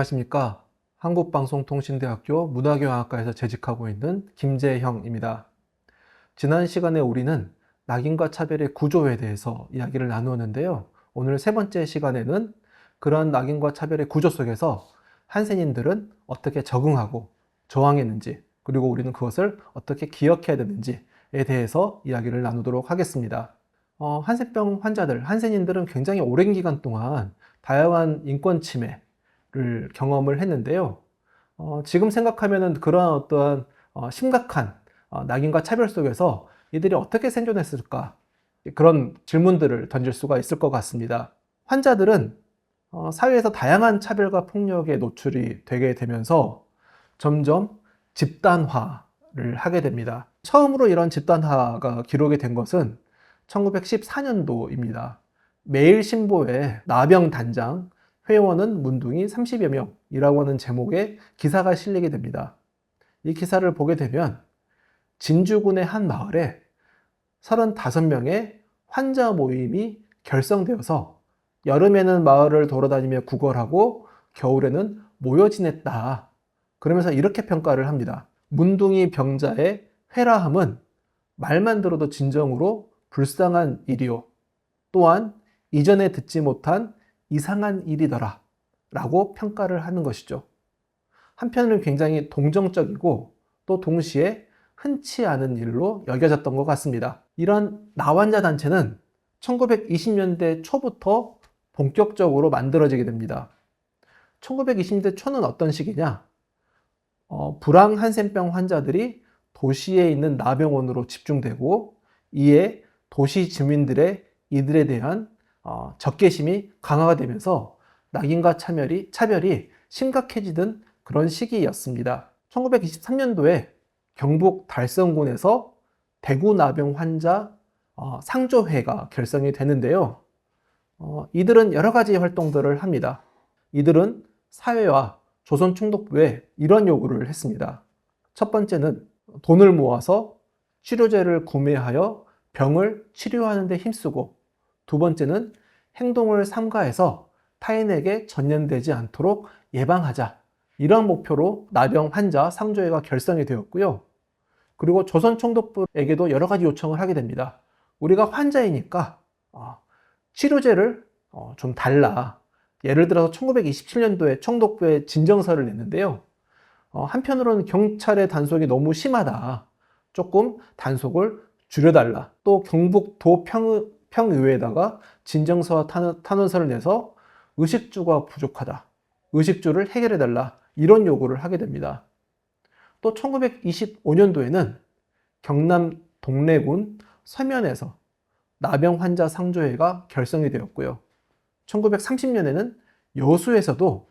안녕하십니까. 한국방송통신대학교 문화교양학과에서 재직하고 있는 김재형입니다. 지난 시간에 우리는 낙인과 차별의 구조에 대해서 이야기를 나누었는데요. 오늘 세 번째 시간에는 그런 낙인과 차별의 구조 속에서 한센인들은 어떻게 적응하고 저항했는지, 그리고 우리는 그것을 어떻게 기억해야 되는지에 대해서 이야기를 나누도록 하겠습니다. 한센병 환자들, 한센인들은 굉장히 오랜 기간 동안 다양한 인권 침해를 경험을 했는데요. 지금 생각하면은 그러한 어떠한 심각한 낙인과 차별 속에서 이들이 어떻게 생존했을까? 그런 질문들을 던질 수가 있을 것 같습니다. 환자들은 사회에서 다양한 차별과 폭력에 노출이 되게 되면서 점점 집단화를 하게 됩니다. 처음으로 이런 집단화가 기록이 된 것은 1914년도입니다. 매일신보에 나병 단장, 회원은 문둥이 30여 명이라고 하는 제목의 기사가 실리게 됩니다. 이 기사를 보게 되면 진주군의 한 마을에 35명의 환자 모임이 결성되어서 여름에는 마을을 돌아다니며 구걸하고 겨울에는 모여 지냈다. 그러면서 이렇게 평가를 합니다. 문둥이 병자의 회라함은 말만 들어도 진정으로 불쌍한 일이요. 또한 이전에 듣지 못한 이상한 일이더라 라고 평가를 하는 것이죠. 한편으로는 굉장히 동정적이고 또 동시에 흔치 않은 일로 여겨졌던 것 같습니다. 이런 나환자 단체는 1920년대 초부터 본격적으로 만들어지게 됩니다. 1920년대 초는 어떤 시기냐? 불황 한센병 환자들이 도시에 있는 나병원으로 집중되고 이에 도시 주민들의 이들에 대한 적개심이 강화가 되면서 낙인과 차별이 심각해지던 그런 시기였습니다. 1923년도에 경북 달성군에서 대구 나병 환자 상조회가 결성이 되는데요. 이들은 여러 가지 활동들을 합니다. 이들은 사회와 조선총독부에 이런 요구를 했습니다. 첫 번째는 돈을 모아서 치료제를 구매하여 병을 치료하는 데 힘쓰고, 두 번째는 행동을 삼가해서 타인에게 전염되지 않도록 예방하자. 이런 목표로 나병 환자 상조회가 결성이 되었고요. 그리고 조선총독부에게도 여러 가지 요청을 하게 됩니다. 우리가 환자이니까 치료제를 좀 달라. 예를 들어서 1927년도에 총독부에 진정서를 냈는데요. 한편으로는 경찰의 단속이 너무 심하다. 조금 단속을 줄여달라. 또 경북도 평의회에다가 진정서와 탄원서를 내서 의식주가 부족하다. 의식주를 해결해달라. 이런 요구를 하게 됩니다. 또 1925년도에는 경남 동래군 서면에서 나병 환자 상조회가 결성이 되었고요. 1930년에는 여수에서도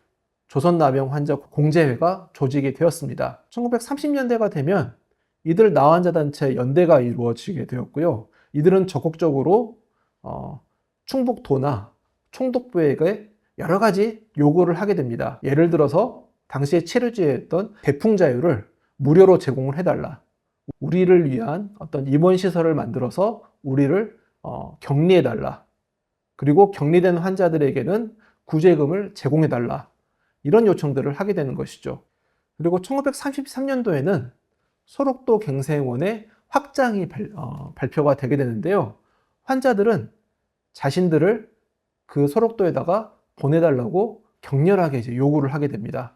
조선나병 환자 공제회가 조직이 되었습니다. 1930년대가 되면 이들 나환자 단체 연대가 이루어지게 되었고요. 이들은 적극적으로 충북도나 총독부에게 여러 가지 요구를 하게 됩니다. 예를 들어서 당시에 치료제였던 대풍자유를 무료로 제공을 해달라. 우리를 위한 어떤 입원시설을 만들어서 우리를 격리해달라. 그리고 격리된 환자들에게는 구제금을 제공해달라. 이런 요청들을 하게 되는 것이죠. 그리고 1933년도에는 소록도 갱생원의 확장이 발표가 되게 되는데요. 환자들은 자신들을 그 소록도에다가 보내달라고 격렬하게 요구를 하게 됩니다.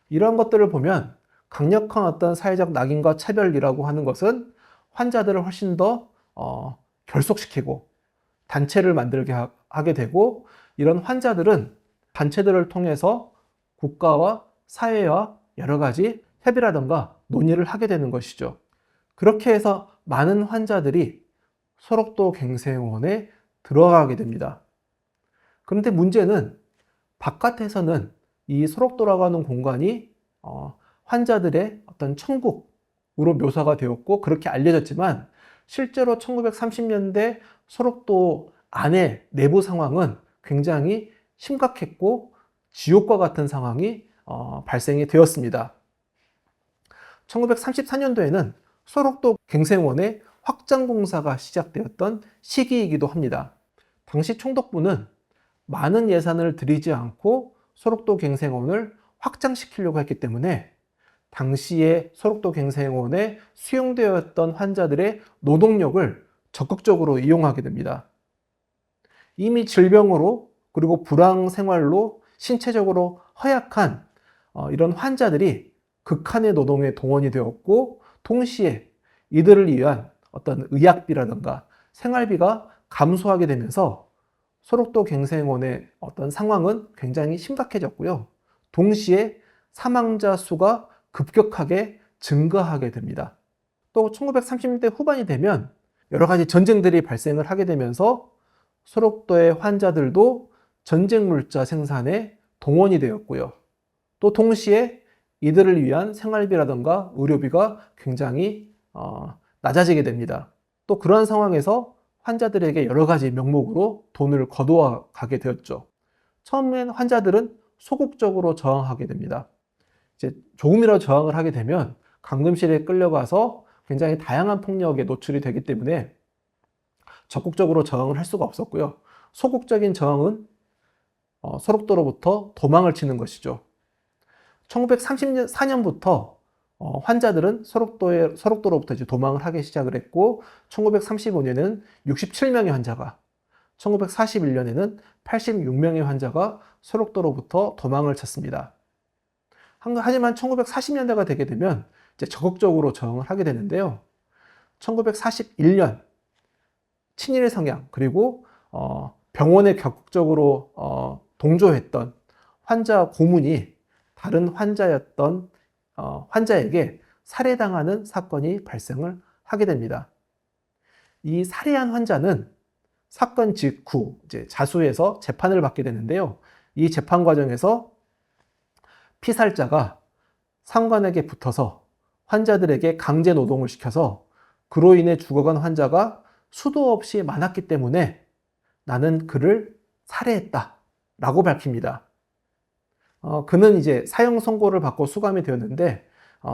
이런 것들을 보면 강력한 어떤 사회적 낙인과 차별이라고 하는 것은 환자들을 훨씬 더 결속시키고 단체를 만들게 하게 되고, 이런 환자들은 단체들을 통해서 국가와 사회와 여러 가지 협의라든가 논의를 하게 되는 것이죠. 그렇게 해서 많은 환자들이 소록도 갱생원에 들어가게 됩니다. 그런데 문제는 바깥에서는 이 소록도라고 하는 공간이 환자들의 어떤 천국으로 묘사가 되었고 그렇게 알려졌지만, 실제로 1930년대 소록도 안의 내부 상황은 굉장히 심각했고 지옥과 같은 상황이 발생이 되었습니다. 1934년도에는 소록도 갱생원의 확장 공사가 시작되었던 시기이기도 합니다. 당시 총독부는 많은 예산을 들이지 않고 소록도 갱생원을 확장시키려고 했기 때문에 당시에 소록도 갱생원에 수용되었던 환자들의 노동력을 적극적으로 이용하게 됩니다. 이미 질병으로 그리고 불황 생활로 신체적으로 허약한 이런 환자들이 극한의 노동에 동원이 되었고, 동시에 이들을 위한 어떤 의학비라든가 생활비가 감소하게 되면서 소록도 갱생원의 어떤 상황은 굉장히 심각해졌고요. 동시에 사망자 수가 급격하게 증가하게 됩니다. 또 1930년대 후반이 되면 여러 가지 전쟁들이 발생을 하게 되면서 소록도의 환자들도 전쟁 물자 생산에 동원이 되었고요. 또 동시에 이들을 위한 생활비라든가 의료비가 굉장히 낮아지게 됩니다. 또 그러한 상황에서 환자들에게 여러 가지 명목으로 돈을 거두어 가게 되었죠. 처음엔 환자들은 소극적으로 저항하게 됩니다. 이제 조금이라도 저항을 하게 되면 감금실에 끌려가서 굉장히 다양한 폭력에 노출이 되기 때문에 적극적으로 저항을 할 수가 없었고요. 소극적인 저항은 소록도로부터 도망을 치는 것이죠. 1934년부터 환자들은 소록도로부터 이제 도망을 하기 시작을 했고, 1935년에는 67명의 환자가, 1941년에는 86명의 환자가 소록도로부터 도망을 쳤습니다. 하지만 1940년대가 되게 되면 이제 적극적으로 저항을 하게 되는데요. 1941년 친일 성향, 그리고 병원에 적극적으로 동조했던 환자 고문이 다른 환자였던 환자에게 살해당하는 사건이 발생을 하게 됩니다. 이 살해한 환자는 사건 직후 이제 자수해서 재판을 받게 되는데요. 이 재판 과정에서 피살자가 상관에게 붙어서 환자들에게 강제 노동을 시켜서 그로 인해 죽어간 환자가 수도 없이 많았기 때문에 나는 그를 살해했다 라고 밝힙니다. 그는 이제 사형 선고를 받고 수감이 되었는데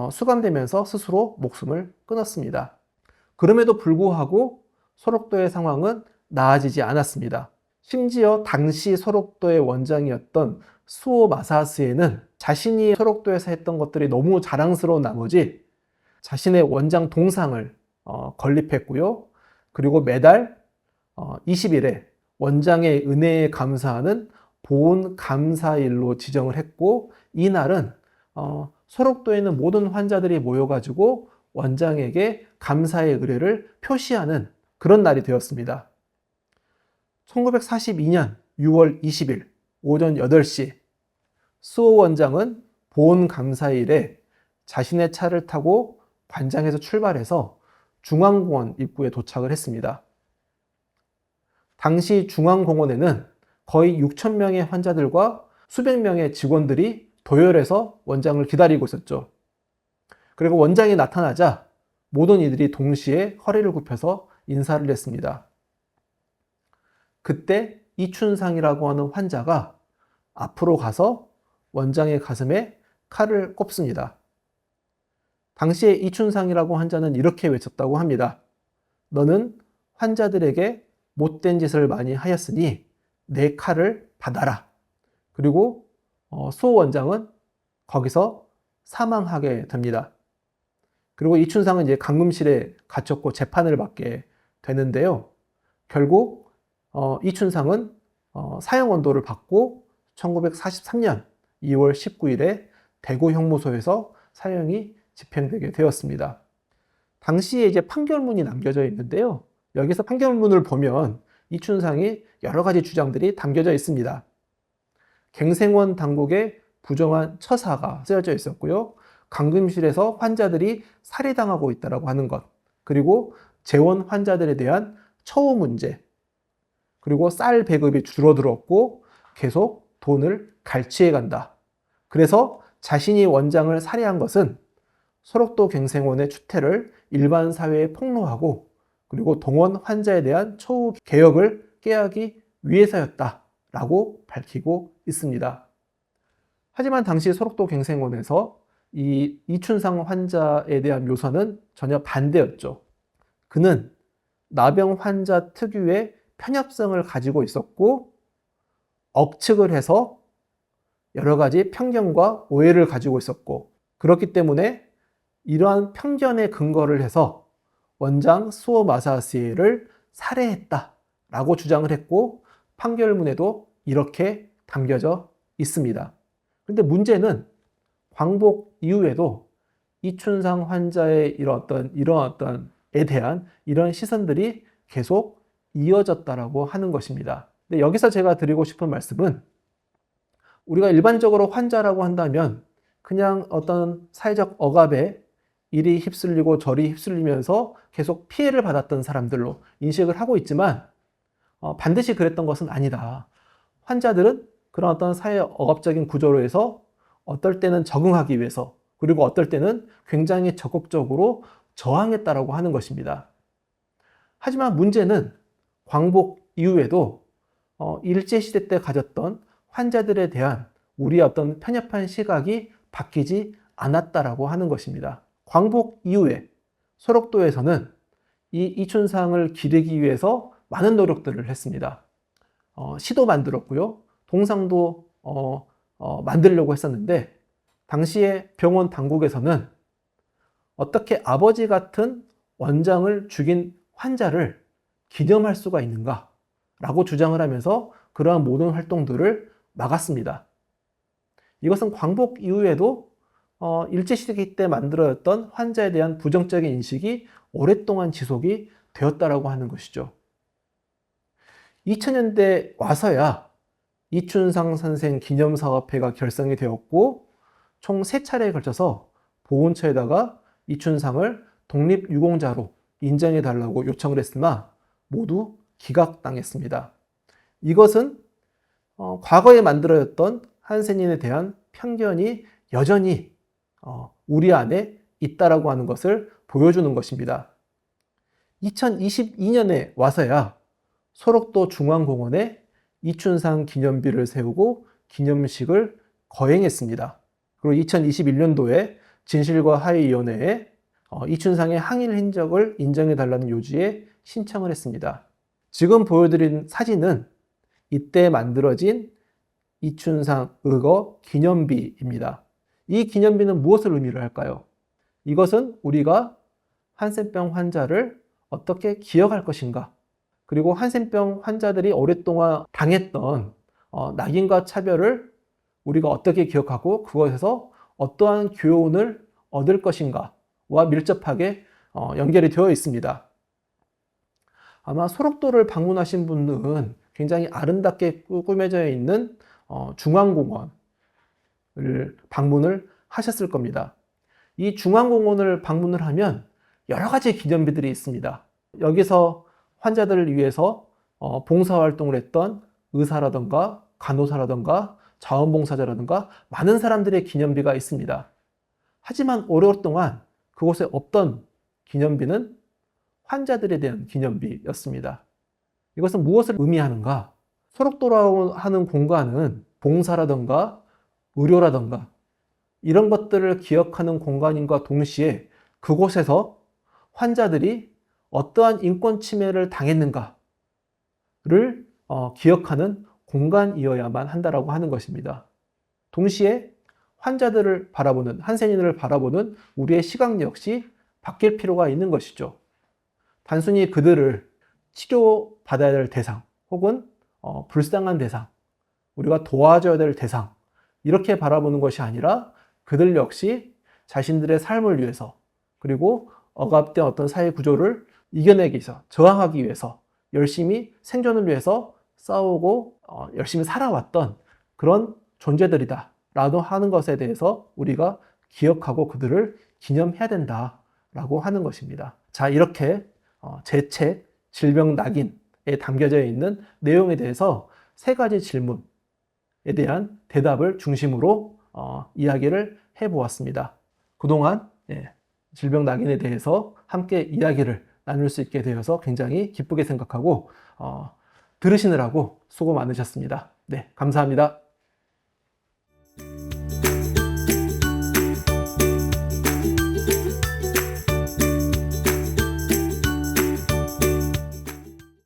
수감되면서 스스로 목숨을 끊었습니다. 그럼에도 불구하고 소록도의 상황은 나아지지 않았습니다. 심지어 당시 소록도의 원장이었던 수오 마사스에는 자신이 소록도에서 했던 것들이 너무 자랑스러운 나머지 자신의 원장 동상을 건립했고요. 그리고 매달 20일에 원장의 은혜에 감사하는 보온 감사일로 지정을 했고, 이날은 소록도에 있는 모든 환자들이 모여가지고 원장에게 감사의 의례를 표시하는 그런 날이 되었습니다. 1942년 6월 20일 오전 8시 수호 원장은 보온 감사일에 자신의 차를 타고 관장에서 출발해서 중앙공원 입구에 도착을 했습니다. 당시 중앙공원에는 거의 6,000명의 환자들과 수백 명의 직원들이 도열해서 원장을 기다리고 있었죠. 그리고 원장이 나타나자 모든 이들이 동시에 허리를 굽혀서 인사를 했습니다. 그때 이춘상이라고 하는 환자가 앞으로 가서 원장의 가슴에 칼을 꼽습니다. 당시에 이춘상이라고 환자는 이렇게 외쳤다고 합니다. 너는 환자들에게 못된 짓을 많이 하였으니 내 칼을 받아라. 그리고 수호 원장은 거기서 사망하게 됩니다. 그리고 이춘상은 이제 감금실에 갇혔고 재판을 받게 되는데요. 결국 이춘상은 사형 언도를 받고 1943년 2월 19일에 대구 형무소에서 사형이 집행되게 되었습니다. 당시에 이제 판결문이 남겨져 있는데요. 여기서 판결문을 보면 이춘상이 여러 가지 주장들이 담겨져 있습니다. 갱생원 당국의 부정한 처사가 쓰여져 있었고요. 감금실에서 환자들이 살해당하고 있다고 하는 것, 그리고 재원 환자들에 대한 처우 문제, 그리고 쌀 배급이 줄어들었고 계속 돈을 갈취해 간다. 그래서 자신이 원장을 살해한 것은 소록도 갱생원의 추태를 일반 사회에 폭로하고 그리고 동원 환자에 대한 처우 개혁을 깨하기 위해서였다라고 밝히고 있습니다. 하지만 당시 소록도 갱생원에서 이 이춘상 환자에 대한 묘사는 전혀 반대였죠. 그는 나병 환자 특유의 편협성을 가지고 있었고 억측을 해서 여러 가지 편견과 오해를 가지고 있었고, 그렇기 때문에 이러한 편견에 근거를 해서 원장 스오 마사스히를 살해했다라고 주장을 했고, 판결문에도 이렇게 담겨져 있습니다. 그런데 문제는 광복 이후에도 이춘상 환자의 이런 어떤에 대한 이런 시선들이 계속 이어졌다라고 하는 것입니다. 근데 여기서 제가 드리고 싶은 말씀은, 우리가 일반적으로 환자라고 한다면 그냥 어떤 사회적 억압에 이리 휩쓸리고 저리 휩쓸리면서 계속 피해를 받았던 사람들로 인식을 하고 있지만, 반드시 그랬던 것은 아니다. 환자들은 그런 어떤 사회 억압적인 구조로 해서 어떨 때는 적응하기 위해서, 그리고 어떨 때는 굉장히 적극적으로 저항했다라고 하는 것입니다. 하지만 문제는 광복 이후에도 일제시대 때 가졌던 환자들에 대한 우리의 어떤 편협한 시각이 바뀌지 않았다라고 하는 것입니다. 광복 이후에 소록도에서는 이 이춘상을 기리기 위해서 많은 노력들을 했습니다. 시도 만들었고요. 동상도 만들려고 했었는데, 당시에 병원 당국에서는 어떻게 아버지 같은 원장을 죽인 환자를 기념할 수가 있는가 라고 주장을 하면서 그러한 모든 활동들을 막았습니다. 이것은 광복 이후에도 일제시대 때 만들어졌던 환자에 대한 부정적인 인식이 오랫동안 지속이 되었다라고 하는 것이죠. 2000년대 와서야 이춘상 선생 기념사업회가 결성이 되었고, 총 3차례에 걸쳐서 보훈처에다가 이춘상을 독립유공자로 인정해달라고 요청을 했으나 모두 기각당했습니다. 이것은 과거에 만들어졌던 한센인에 대한 편견이 여전히 우리 안에 있다라고 하는 것을 보여주는 것입니다. 2022년에 와서야 소록도 중앙공원에 이춘상 기념비를 세우고 기념식을 거행했습니다. 그리고 2021년도에 진실과 하위위원회에 이춘상의 항일 흔적을 인정해달라는 요지에 신청을 했습니다. 지금 보여드린 사진은 이때 만들어진 이춘상 의거 기념비입니다. 이 기념비는 무엇을 의미를 할까요? 이것은 우리가 한센병 환자를 어떻게 기억할 것인가, 그리고 한센병 환자들이 오랫동안 당했던 낙인과 차별을 우리가 어떻게 기억하고 그것에서 어떠한 교훈을 얻을 것인가와 밀접하게 연결이 되어 있습니다. 아마 소록도를 방문하신 분은 굉장히 아름답게 꾸며져 있는 중앙공원을 방문을 하셨을 겁니다. 이 중앙공원을 방문을 하면 여러 가지 기념비들이 있습니다. 여기서 환자들을 위해서 봉사활동을 했던 의사라든가 간호사라든가 자원봉사자라든가 많은 사람들의 기념비가 있습니다. 하지만 오랫동안 그곳에 없던 기념비는 환자들에 대한 기념비였습니다. 이것은 무엇을 의미하는가? 소록도라고 하는 공간은 봉사라든가 의료라든가 이런 것들을 기억하는 공간인과 동시에 그곳에서 환자들이 어떠한 인권 침해를 당했는가를 기억하는 공간이어야만 한다라고 하는 것입니다. 동시에 환자들을 바라보는, 한센인을 바라보는 우리의 시각 역시 바뀔 필요가 있는 것이죠. 단순히 그들을 치료받아야 될 대상, 혹은 불쌍한 대상, 우리가 도와줘야 될 대상, 이렇게 바라보는 것이 아니라 그들 역시 자신들의 삶을 위해서, 그리고 억압된 어떤 사회 구조를 이겨내기 위해서, 저항하기 위해서 열심히 생존을 위해서 싸우고 열심히 살아왔던 그런 존재들이다 라고 하는 것에 대해서 우리가 기억하고 그들을 기념해야 된다라고 하는 것입니다. 자, 이렇게 제 책 질병 낙인에 담겨져 있는 내용에 대해서 3가지 질문에 대한 대답을 중심으로 이야기를 해보았습니다. 그동안 질병 낙인에 대해서 함께 이야기를 나눌 수 있게 되어서 굉장히 기쁘게 생각하고 들으시느라고 수고 많으셨습니다. 네, 감사합니다.